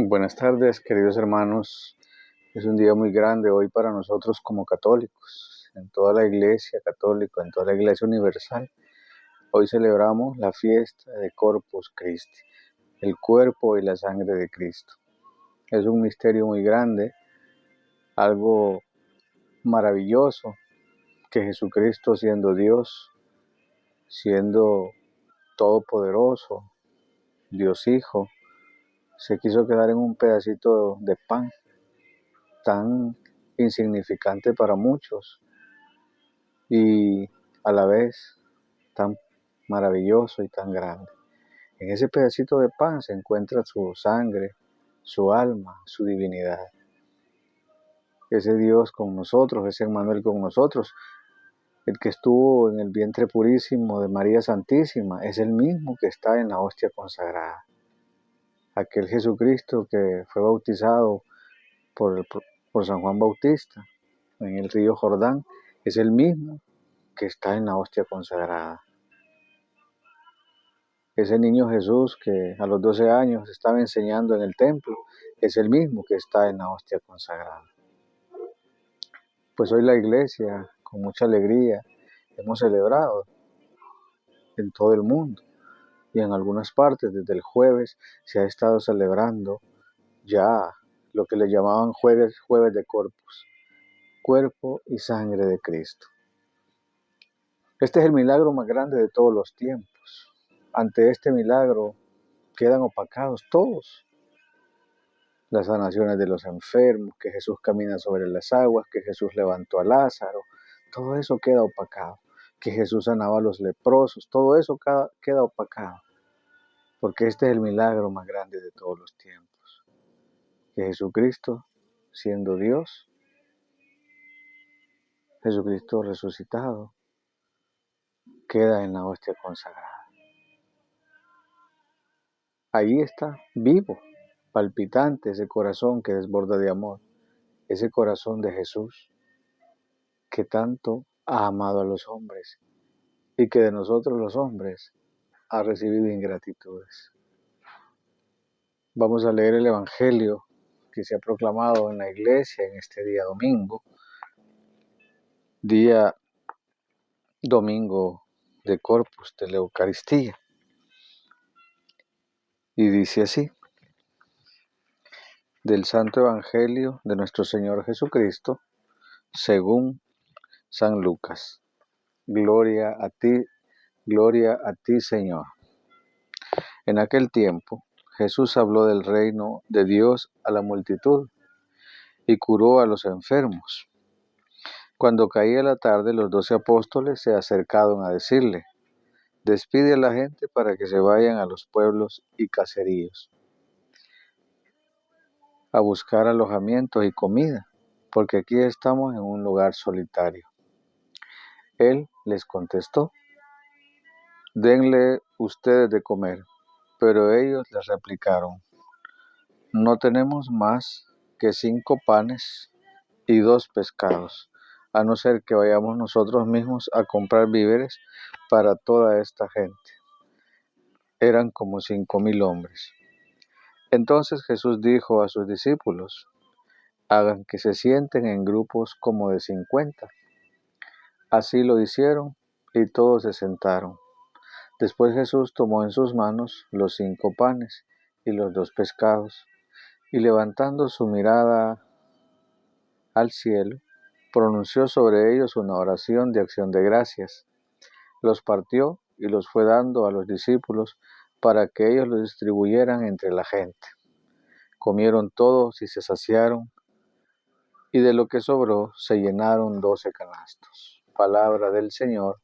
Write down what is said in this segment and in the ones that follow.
Buenas tardes, queridos hermanos. Es un día muy grande hoy para nosotros como católicos, en toda la Iglesia católica, en toda la Iglesia universal. Hoy celebramos la fiesta de Corpus Christi, el cuerpo y la sangre de Cristo. Es un misterio muy grande, algo maravilloso, que Jesucristo, siendo Dios, siendo todopoderoso, Dios Hijo, se quiso quedar en un pedacito de pan tan insignificante para muchos y a la vez tan maravilloso y tan grande. En ese pedacito de pan se encuentra su sangre, su alma, su divinidad. Ese Dios con nosotros, ese Emmanuel con nosotros, el que estuvo en el vientre purísimo de María Santísima, es el mismo que está en la hostia consagrada. Aquel Jesucristo que fue bautizado por San Juan Bautista en el río Jordán, es el mismo que está en la hostia consagrada. Ese niño Jesús que a los 12 años estaba enseñando en el templo, es el mismo que está en la hostia consagrada. Pues hoy la Iglesia, con mucha alegría, hemos celebrado en todo el mundo y en algunas partes desde el jueves se ha estado celebrando ya lo que le llamaban jueves de Corpus, cuerpo y sangre de Cristo. Este es el milagro más grande de todos los tiempos. Ante este milagro quedan opacados todos. Las sanaciones de los enfermos, que Jesús camina sobre las aguas, que Jesús levantó a Lázaro, todo eso queda opacado. Que Jesús sanaba a los leprosos, todo eso queda opacado. Porque este es el milagro más grande de todos los tiempos. Que Jesucristo, siendo Dios, Jesucristo resucitado, queda en la hostia consagrada. Ahí está, vivo, palpitante ese corazón que desborda de amor, ese corazón de Jesús que tanto ha amado a los hombres y que de nosotros los hombres ha recibido ingratitudes. Vamos a leer el Evangelio que se ha proclamado en la iglesia en este día domingo de Corpus, de la Eucaristía. Y dice así: del Santo Evangelio de nuestro Señor Jesucristo, según San Lucas. Gloria a ti, Señor. En aquel tiempo, Jesús habló del reino de Dios a la multitud y curó a los enfermos. Cuando caía la tarde, los 12 apóstoles se acercaron a decirle: despide a la gente para que se vayan a los pueblos y caseríos a buscar alojamientos y comida, porque aquí estamos en un lugar solitario. Él les contestó: denle ustedes de comer. Pero ellos les replicaron: no tenemos más que 5 panes y 2 pescados, a no ser que vayamos nosotros mismos a comprar víveres para toda esta gente. Eran como 5,000 hombres. Entonces Jesús dijo a sus discípulos: hagan que se sienten en grupos como de 50. Así lo hicieron y todos se sentaron. Después Jesús tomó en sus manos los 5 panes y los 2 pescados, y levantando su mirada al cielo, pronunció sobre ellos una oración de acción de gracias. Los partió y los fue dando a los discípulos para que ellos los distribuyeran entre la gente. Comieron todos y se saciaron, y de lo que sobró se llenaron 12 canastos. Palabra del Señor.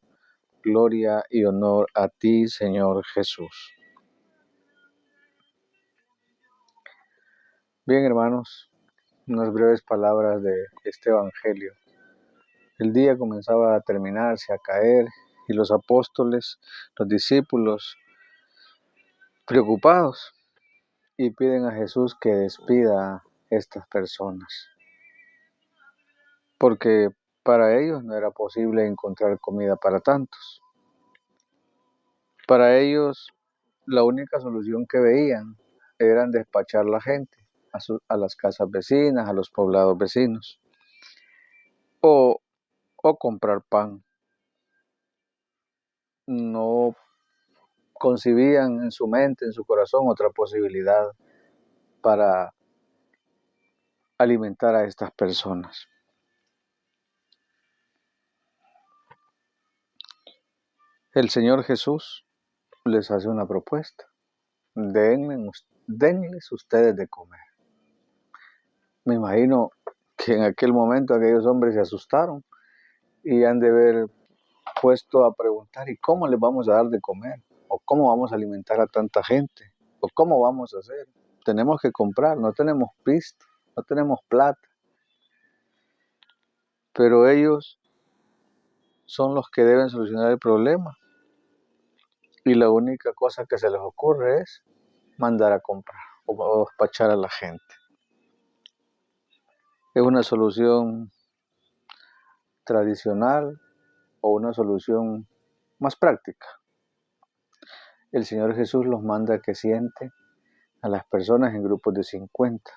Gloria y honor a ti, Señor Jesús. Bien, hermanos, unas breves palabras de este Evangelio. El día comenzaba a terminarse, a caer, y los apóstoles, los discípulos, preocupados, y piden a Jesús que despida a estas personas, porque para ellos no era posible encontrar comida para tantos. Para ellos, la única solución que veían era despachar la gente, a las casas vecinas, a los poblados vecinos, o comprar pan. No concibían en su mente, en su corazón, otra posibilidad para alimentar a estas personas. El Señor Jesús les hace una propuesta: denles ustedes de comer. Me imagino que en aquel momento aquellos hombres se asustaron y han de haber puesto a preguntar: ¿y cómo les vamos a dar de comer? ¿O cómo vamos a alimentar a tanta gente? ¿O cómo vamos a hacer? Tenemos que comprar, no tenemos pisto, no tenemos plata. Pero ellos son los que deben solucionar el problema. Y la única cosa que se les ocurre es mandar a comprar o despachar a la gente. Es una solución tradicional o una solución más práctica. El Señor Jesús los manda a que sienten a las personas en grupos de 50.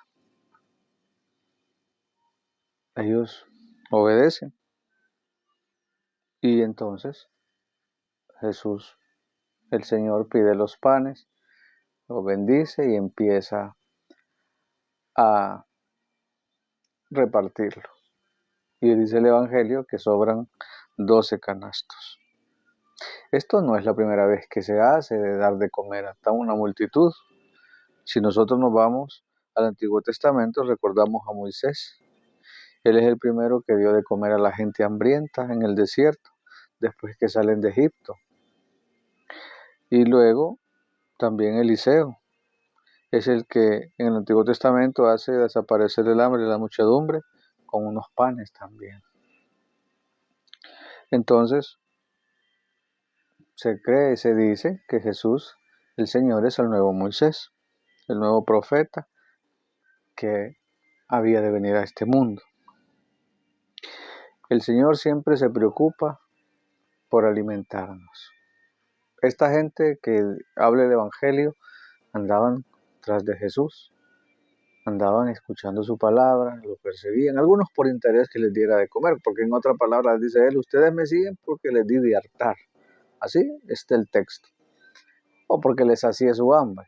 Ellos obedecen. Y entonces Jesús, el Señor, pide los panes, los bendice y empieza a repartirlo. Y dice el Evangelio que sobran 12 canastos. Esto no es la primera vez que se hace, de dar de comer a una multitud. Si nosotros nos vamos al Antiguo Testamento, recordamos a Moisés. Él es el primero que dio de comer a la gente hambrienta en el desierto, después que salen de Egipto. Y luego también Eliseo es el que en el Antiguo Testamento hace desaparecer el hambre y la muchedumbre con unos panes también. Entonces, se cree y se dice que Jesús, el Señor, es el nuevo Moisés, el nuevo profeta que había de venir a este mundo. El Señor siempre se preocupa por alimentarnos. Esta gente que habla el Evangelio andaban tras de Jesús, andaban escuchando su palabra, lo perseguían, algunos por interés que les diera de comer, porque en otra palabra dice él: ustedes me siguen porque les di de hartar. Así está el texto. O porque les hacía su hambre,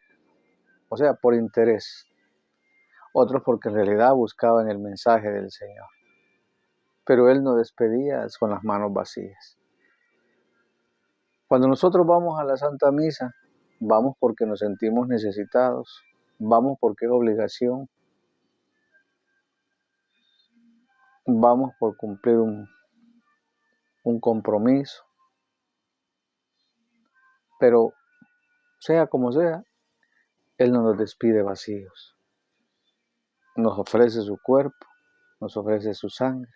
o sea, por interés. Otros porque en realidad buscaban el mensaje del Señor. Pero Él no despedía con las manos vacías. Cuando nosotros vamos a la Santa Misa, vamos porque nos sentimos necesitados, vamos porque es obligación, vamos por cumplir un compromiso. Pero sea como sea, Él no nos despide vacíos. Nos ofrece su cuerpo, nos ofrece su sangre,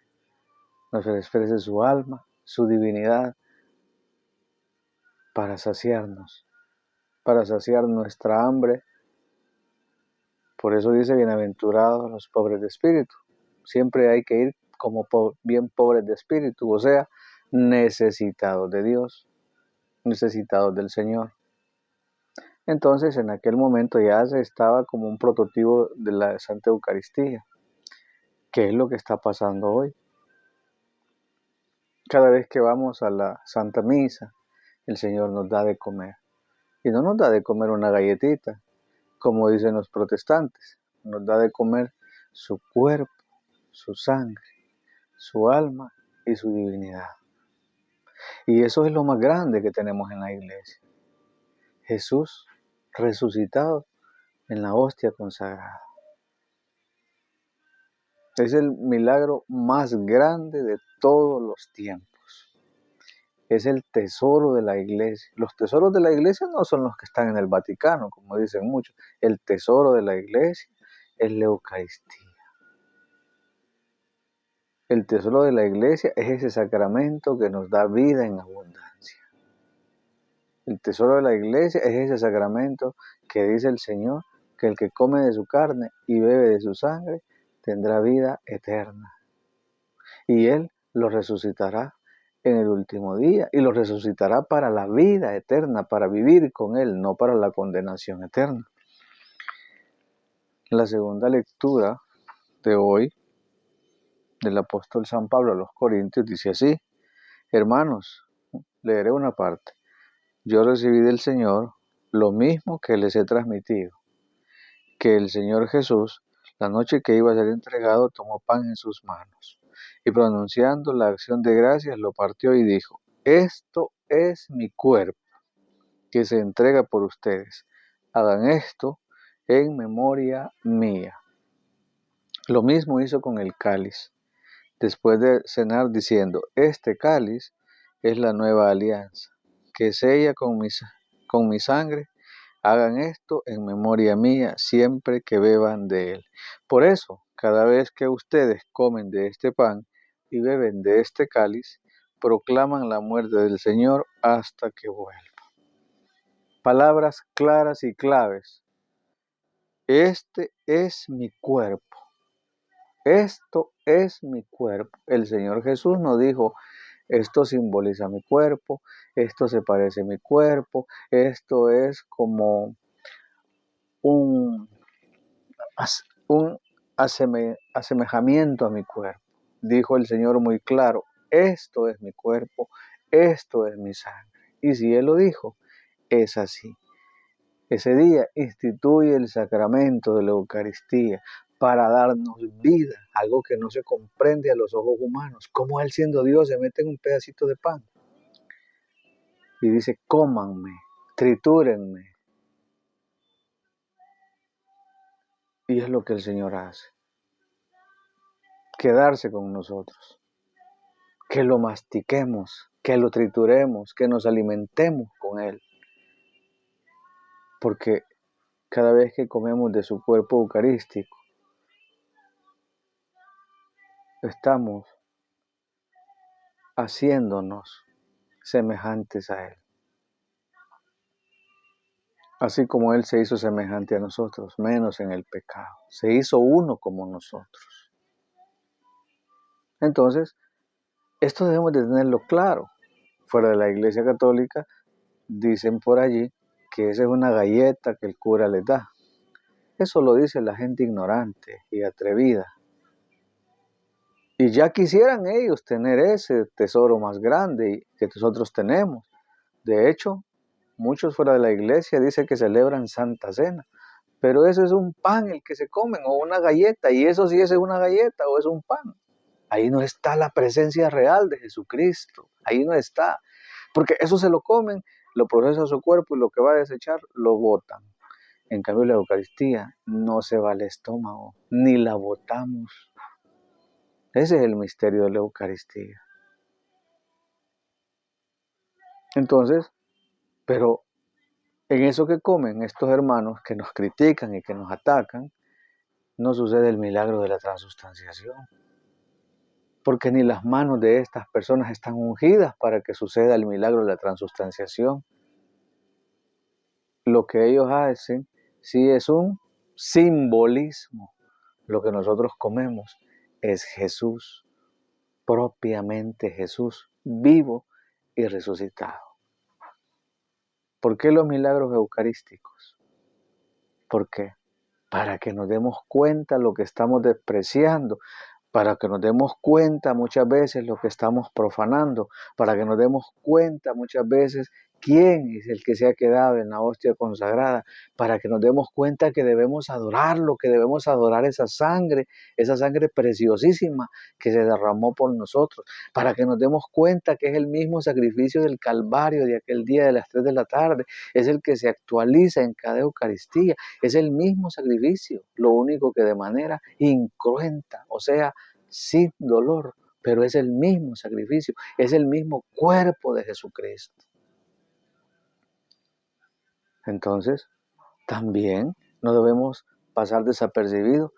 nos ofrece su alma, su divinidad, para saciarnos, para saciar nuestra hambre. Por eso dice: bienaventurados los pobres de espíritu. Siempre hay que ir como bien pobres de espíritu, o sea, necesitados de Dios, necesitados del Señor. Entonces, en aquel momento ya se estaba como un prototipo de la Santa Eucaristía. ¿Qué es lo que está pasando hoy? Cada vez que vamos a la Santa Misa, el Señor nos da de comer. Y no nos da de comer una galletita, como dicen los protestantes. Nos da de comer su cuerpo, su sangre, su alma y su divinidad. Y eso es lo más grande que tenemos en la iglesia. Jesús resucitado en la hostia consagrada. Es el milagro más grande de todos los tiempos. Es el tesoro de la iglesia. Los tesoros de la iglesia no son los que están en el Vaticano, como dicen muchos. El tesoro de la iglesia es la Eucaristía. El tesoro de la iglesia es ese sacramento que nos da vida en abundancia. El tesoro de la iglesia es ese sacramento que dice el Señor que el que come de su carne y bebe de su sangre tendrá vida eterna. Y Él lo resucitará en el último día y lo resucitará para la vida eterna, para vivir con Él, no para la condenación eterna. La segunda lectura de hoy del apóstol San Pablo a los Corintios dice así: hermanos, leeré una parte. Yo recibí del Señor lo mismo que les he transmitido, que el Señor Jesús, la noche que iba a ser entregado, tomó pan en sus manos y pronunciando la acción de gracias lo partió y dijo: esto es mi cuerpo, que se entrega por ustedes. Hagan esto en memoria mía. Lo mismo hizo con el cáliz, después de cenar, diciendo: este cáliz es la nueva alianza, que sella con mi sangre. Hagan esto en memoria mía siempre que beban de él. Por eso, cada vez que ustedes comen de este pan y beben de este cáliz, proclaman la muerte del Señor hasta que vuelva. Palabras claras y claves. Este es mi cuerpo. Esto es mi cuerpo. El Señor Jesús nos dijo: esto simboliza mi cuerpo, esto se parece a mi cuerpo, esto es como un asemejamiento a mi cuerpo. Dijo el Señor muy claro: esto es mi cuerpo, esto es mi sangre. Y si Él lo dijo, es así. Ese día instituye el sacramento de la Eucaristía para darnos vida, algo que no se comprende a los ojos humanos. Como Él, siendo Dios, se mete en un pedacito de pan y dice: cómanme, tritúrenme. Y es lo que el Señor hace: quedarse con nosotros, que lo mastiquemos, que lo trituremos, que nos alimentemos con Él. Porque cada vez que comemos de su cuerpo eucarístico, estamos haciéndonos semejantes a Él. Así como Él se hizo semejante a nosotros, menos en el pecado. Se hizo uno como nosotros. Entonces, esto debemos de tenerlo claro. Fuera de la Iglesia Católica, dicen por allí que esa es una galleta que el cura les da. Eso lo dice la gente ignorante y atrevida. Y ya quisieran ellos tener ese tesoro más grande que nosotros tenemos. De hecho, muchos fuera de la iglesia dicen que celebran Santa Cena, pero eso es un pan el que se comen, o una galleta, y eso sí es una galleta o es un pan. Ahí no está la presencia real de Jesucristo, ahí no está, porque eso se lo comen, lo procesa su cuerpo y lo que va a desechar lo botan. En cambio, la Eucaristía no se va al estómago, ni la botamos. Ese es el misterio de la Eucaristía. Entonces, pero en eso que comen estos hermanos que nos critican y que nos atacan, no sucede el milagro de la transustanciación. Porque ni las manos de estas personas están ungidas para que suceda el milagro de la transustanciación. Lo que ellos hacen sí es un simbolismo. Lo que nosotros comemos es Jesús, propiamente Jesús, vivo y resucitado. ¿Por qué los milagros eucarísticos? ¿Por qué? Para que nos demos cuenta lo que estamos despreciando, para que nos demos cuenta muchas veces lo que estamos profanando, para que nos demos cuenta muchas veces quién es el que se ha quedado en la hostia consagrada, para que nos demos cuenta que debemos adorarlo, que debemos adorar esa sangre preciosísima que se derramó por nosotros, para que nos demos cuenta que es el mismo sacrificio del Calvario de aquel día de las 3 de la tarde, es el que se actualiza en cada Eucaristía, es el mismo sacrificio, lo único que de manera incruenta, o sea, sin dolor, pero es el mismo sacrificio, es el mismo cuerpo de Jesucristo. Entonces, también no debemos pasar desapercibido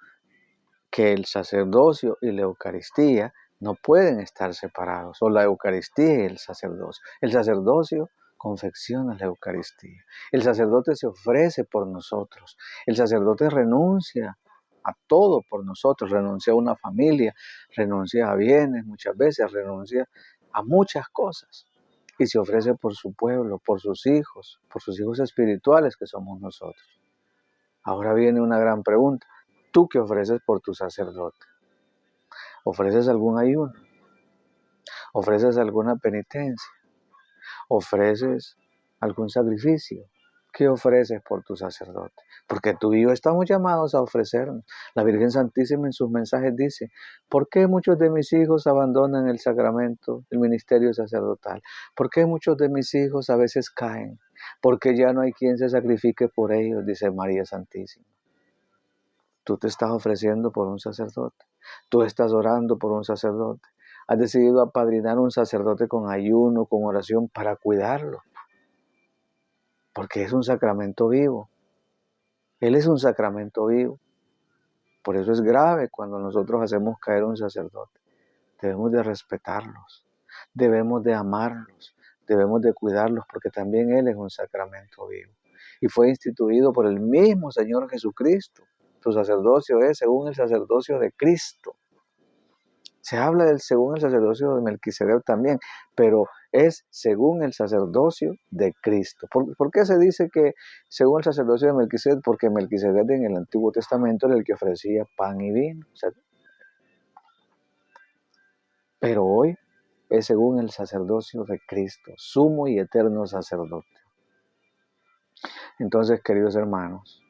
que el sacerdocio y la Eucaristía no pueden estar separados, o la Eucaristía y el sacerdocio. El sacerdocio confecciona la Eucaristía. El sacerdote se ofrece por nosotros. El sacerdote renuncia a todo por nosotros, renuncia a una familia, renuncia a bienes, muchas veces renuncia a muchas cosas y se ofrece por su pueblo, por sus hijos espirituales que somos nosotros. Ahora viene una gran pregunta: ¿Tú qué ofreces por tu sacerdote? ¿Ofreces algún ayuno? ¿Ofreces alguna penitencia? ¿Ofreces algún sacrificio? ¿Qué ofreces por tu sacerdote? Porque tú y yo estamos llamados a ofrecernos. La Virgen Santísima en sus mensajes dice, ¿por qué muchos de mis hijos abandonan el sacramento, el ministerio sacerdotal? ¿Por qué muchos de mis hijos a veces caen? Porque ya no hay quien se sacrifique por ellos, dice María Santísima. Tú te estás ofreciendo por un sacerdote. Tú estás orando por un sacerdote. Has decidido apadrinar un sacerdote con ayuno, con oración para cuidarlo. Porque es un sacramento vivo. Él es un sacramento vivo. Por eso es grave cuando nosotros hacemos caer a un sacerdote. Debemos de respetarlos. Debemos de amarlos. Debemos de cuidarlos porque también Él es un sacramento vivo. Y fue instituido por el mismo Señor Jesucristo. Su sacerdocio es según el sacerdocio de Cristo. Se habla del según el sacerdocio de Melquisedec también, pero es según el sacerdocio de Cristo. ¿Por qué se dice que según el sacerdocio de Melquisedec? Porque Melquisedec en el Antiguo Testamento era el que ofrecía pan y vino. Pero hoy es según el sacerdocio de Cristo, sumo y eterno sacerdote. Entonces, queridos hermanos,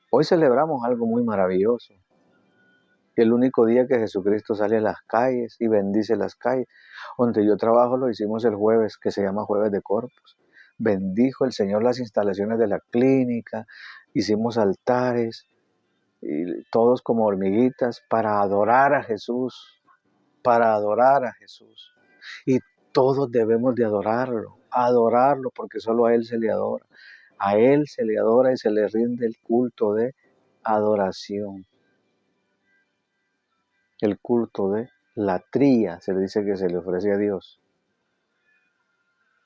hoy celebramos algo muy maravilloso. El único día que Jesucristo sale a las calles y bendice las calles. Donde yo trabajo lo hicimos el jueves, que se llama Jueves de Corpus. Bendijo el Señor las instalaciones de la clínica, hicimos altares, y todos como hormiguitas, para adorar a Jesús, para adorar a Jesús. Y todos debemos de adorarlo, porque solo a Él se le adora. A Él se le adora y se le rinde el culto de adoración. El culto de latría, se le dice que se le ofrece a Dios,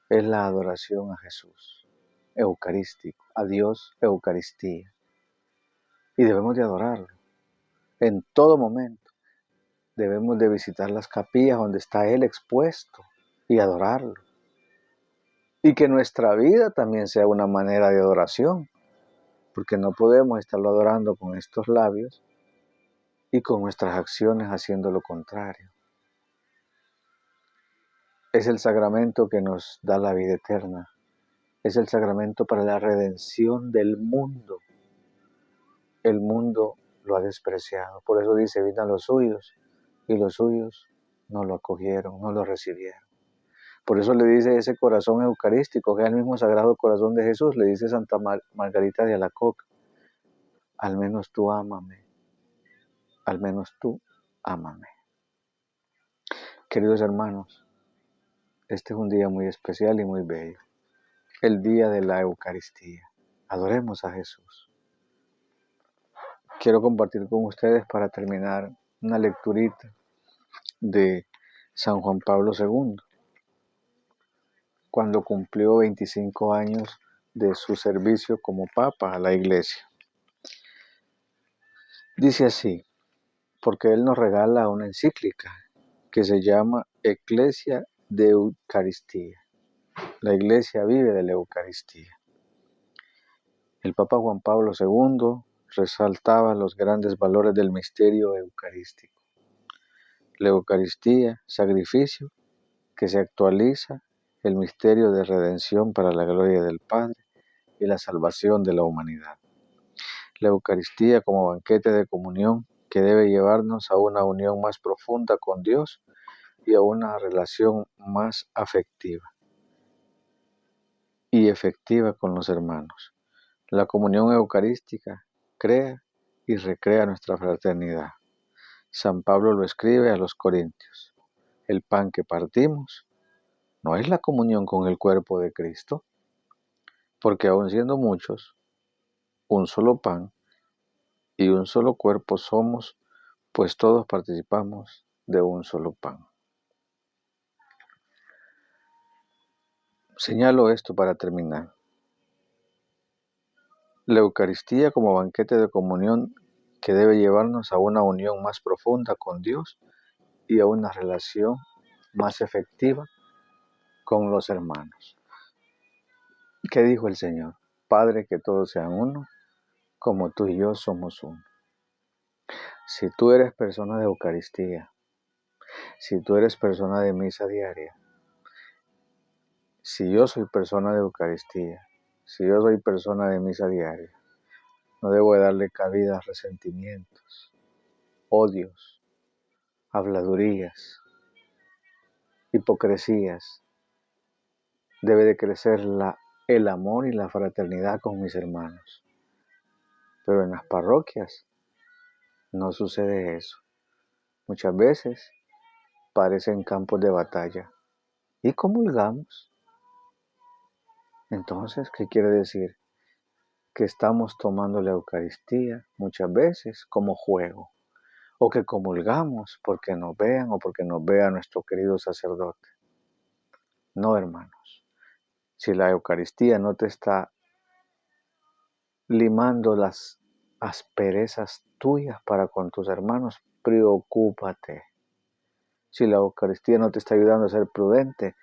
es la adoración a Jesús, eucarístico, a Dios Eucaristía. Y debemos de adorarlo en todo momento. Debemos de visitar las capillas donde está Él expuesto y adorarlo. Y que nuestra vida también sea una manera de adoración, porque no podemos estarlo adorando con estos labios y con nuestras acciones haciendo lo contrario. Es el sacramento que nos da la vida eterna. Es el sacramento para la redención del mundo. El mundo lo ha despreciado. Por eso dice, vinieron los suyos y los suyos no lo acogieron, no lo recibieron. Por eso le dice ese corazón eucarístico, que es el mismo Sagrado Corazón de Jesús, le dice Santa Margarita de Alacoque, al menos tú ámame, al menos tú ámame. Queridos hermanos, este es un día muy especial y muy bello, el día de la Eucaristía. Adoremos a Jesús. Quiero compartir con ustedes para terminar una lecturita de San Juan Pablo II, cuando cumplió 25 años de su servicio como Papa a la Iglesia. Dice así, porque él nos regala una encíclica que se llama Ecclesia de Eucaristía. La Iglesia vive de la Eucaristía. El Papa Juan Pablo II resaltaba los grandes valores del misterio eucarístico. La Eucaristía, sacrificio que se actualiza el misterio de redención para la gloria del Padre y la salvación de la humanidad. La Eucaristía como banquete de comunión que debe llevarnos a una unión más profunda con Dios y a una relación más afectiva y efectiva con los hermanos. La comunión eucarística crea y recrea nuestra fraternidad. San Pablo lo escribe a los Corintios. El pan que partimos no es la comunión con el cuerpo de Cristo, porque aun siendo muchos, un solo pan y un solo cuerpo somos, pues todos participamos de un solo pan. Señalo esto para terminar. La Eucaristía como banquete de comunión que debe llevarnos a una unión más profunda con Dios y a una relación más efectiva con los hermanos. ¿Qué dijo el Señor? Padre, que todos sean uno, como tú y yo somos uno. Si tú eres persona de Eucaristía, si tú eres persona de misa diaria, si yo soy persona de Eucaristía, si yo soy persona de misa diaria, no debo de darle cabida a resentimientos, odios, habladurías, hipocresías. Debe de crecer el amor y la fraternidad con mis hermanos. Pero en las parroquias no sucede eso. Muchas veces parecen campos de batalla. ¿Y comulgamos? Entonces, ¿qué quiere decir? Que estamos tomando la Eucaristía muchas veces como juego. O que comulgamos porque nos vean o porque nos vea nuestro querido sacerdote. No, hermanos. Si la Eucaristía no te está limando las asperezas tuyas para con tus hermanos, preocúpate. Si la Eucaristía no te está ayudando a ser prudente,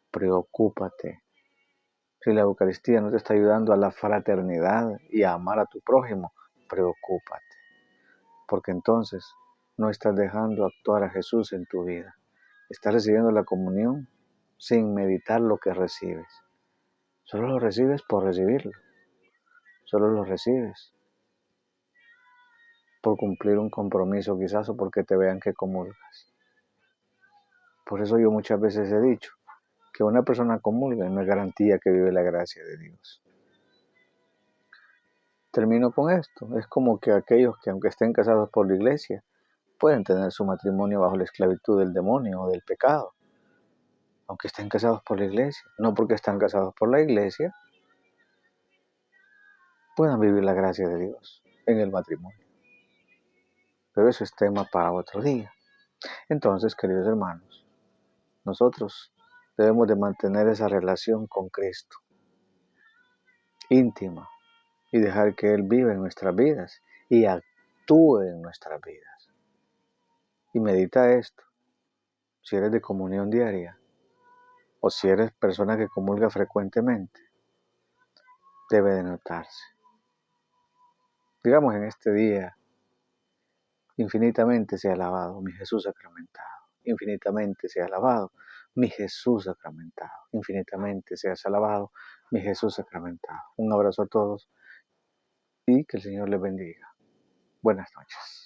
preocúpate. Si la Eucaristía no te está ayudando a la fraternidad y a amar a tu prójimo, preocúpate. Porque entonces no estás dejando actuar a Jesús en tu vida. Estás recibiendo la comunión sin meditar lo que recibes. Solo lo recibes por recibirlo. Solo lo recibes por cumplir un compromiso quizás o porque te vean que comulgas. Por eso yo muchas veces he dicho que una persona comulga no es garantía que vive la gracia de Dios. Termino con esto. Es como que aquellos que aunque estén casados por la iglesia, pueden tener su matrimonio bajo la esclavitud del demonio o del pecado. Aunque estén casados por la iglesia. No porque están casados por la iglesia, puedan vivir la gracia de Dios en el matrimonio. Pero eso es tema para otro día. Entonces, queridos hermanos, nosotros debemos de mantener esa relación con Cristo, íntima, y dejar que Él viva en nuestras vidas y actúe en nuestras vidas. Y medita esto, si eres de comunión diaria o si eres persona que comulga frecuentemente, debe de notarse. Digamos en este día, infinitamente sea alabado mi Jesús sacramentado, infinitamente sea alabado mi Jesús sacramentado, infinitamente seas alabado mi Jesús sacramentado. Un abrazo a todos y que el Señor les bendiga. Buenas noches.